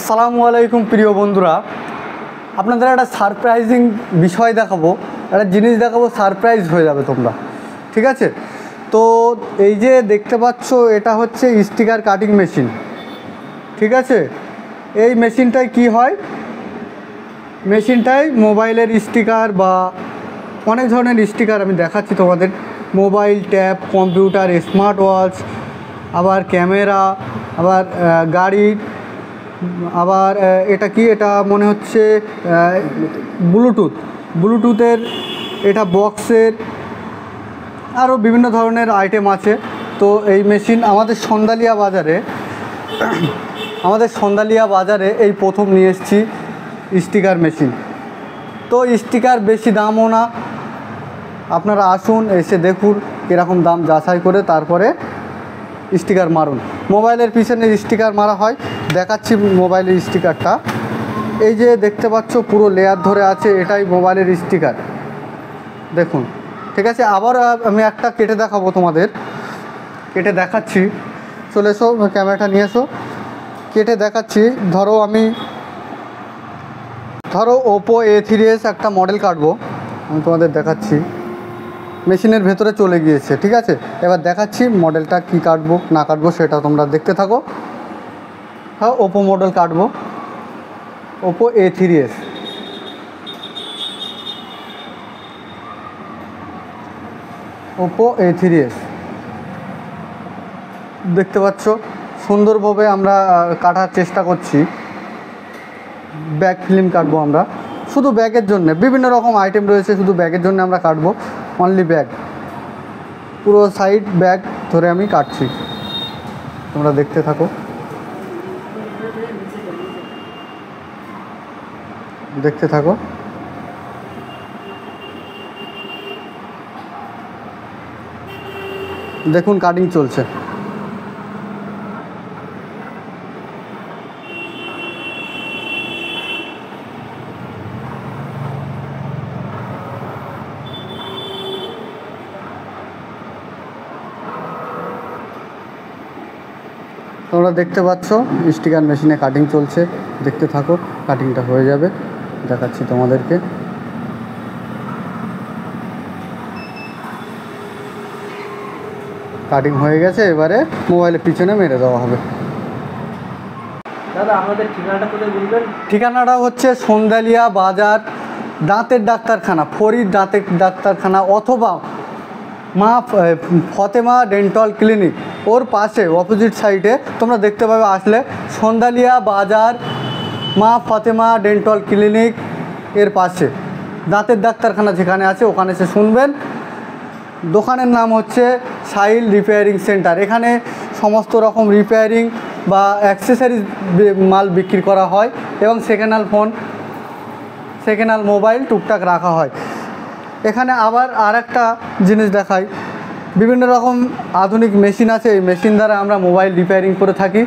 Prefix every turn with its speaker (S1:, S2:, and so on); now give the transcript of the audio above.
S1: আসসালামু আলাইকুম প্রিয় বন্ধুরা, আপনাদের একটা সারপ্রাইজিং বিষয় দেখাবো, একটা জিনিস দেখাবো, সারপ্রাইজ হয়ে যাবে তোমরা। ঠিক আছে, তো এই যে দেখতে পাচ্ছ এটা হচ্ছে স্টিকার কাটিং মেশিন। ঠিক আছে, এই মেশিনটায় কি হয়, মেশিনটায় মোবাইলের স্টিকার বা অনেক ধরনের স্টিকার আমি দেখাচ্ছি তোমাদের। Mobile, tab, computer, smart watch, আবার ক্যামেরা, আবার গাড়ির, আবার এটা কি, এটা মনে হচ্ছে ব্লুটুথের, এটা বক্সের, আরও বিভিন্ন ধরনের আইটেম আছে। তো এই মেশিন আমাদের সন্দালিয়া বাজারে এই প্রথম নিয়ে এসেছি স্টিকার মেশিন। তো স্টিকার বেশি দামও না, আপনারা আসুন, এসে দেখুন কীরকম দাম, যাচাই করে তারপরে স্টিকার মারুন। মোবাইলের পিছনে স্টিকার মারা হয়, দেখাচ্ছি মোবাইলের স্টিকারটা। এই যে দেখতে পাচ্ছ পুরো লেয়ার ধরে আছে, এটাই মোবাইলের স্টিকার, দেখুন। ঠিক আছে, আবার আমি একটা কেটে দেখাবো তোমাদের, কেটে দেখাচ্ছি। চলে এসো, ক্যামেরাটা নিয়ে এসো, কেটে দেখাচ্ছি। ধরো ওপো A3s একটা মডেল কাটবো, আমি তোমাদের দেখাচ্ছি। মেশিনের ভেতরে চলে গিয়েছে। ঠিক আছে, এবার দেখাচ্ছি মডেলটা কি কাটবো না কাটবো সেটা তোমরা দেখতে থাকো। হ্যাঁ, ওপো মডেল কাটবো, ওপো A3s। ওপো A3s দেখতে পাচ্ছ, সুন্দরভাবে আমরা কাটার চেষ্টা করছি। ব্যাক ফিল্ম কাটবো আমরা, শুধু ব্যাগের জন্য। বিভিন্ন রকম আইটেম রয়েছে, শুধু ব্যাগের জন্য আমরা কাটবো, অনলি ব্যাগ। পুরো সাইড ব্যাগ ধরে আমি কাটছি, তোমরা দেখতে থাকো, দেখতে থাকো। দেখুন কাটিং চলছে। তোমরা দেখতে পাচ্ছ স্টিকার মেশিনে কাটিং চলছে, দেখতে থাকো, কাটিংটা হয়ে যাবে, দেখাচ্ছি তোমাদেরকে। কাটিং হয়ে গেছে, এবারে মোবাইলের পিছনে মেরে দেওয়া হবে।
S2: দাদা আমাদের ঠিকানাটা কোথায় বলবেন?
S1: ঠিকানাটা হচ্ছে সন্দালিয়া বাজার, দাঁতের ডাক্তারখানা, ফরিদ দাঁতের ডাক্তারখানা, অথবা মা ফতেমা ডেন্টাল ক্লিনিক, ওর পাশে অপোজিট সাইডে তোমরা দেখতে পাবে। আসলে সন্দালিয়া বাজার, মা ফতেমা ডেন্টাল ক্লিনিক এর পাশে দাঁতের ডাক্তারখানা যেখানে আছে, ওখানে এসে শুনবেন। দোকানের নাম হচ্ছে সাহিল রিপেয়ারিং সেন্টার। এখানে সমস্ত রকম রিপেয়ারিং বা অ্যাক্সেসরিজ মাল বিক্রি করা হয়, এবং সেকেন্ড হ্যান্ড মোবাইল টুকটাক রাখা হয়। এখানে আবার আর একটা জিনিস দেখাই, বিভিন্ন রকম আধুনিক মেশিন আছে, এই মেশিন দ্বারা আমরা মোবাইল রিপেয়ারিং করে থাকি।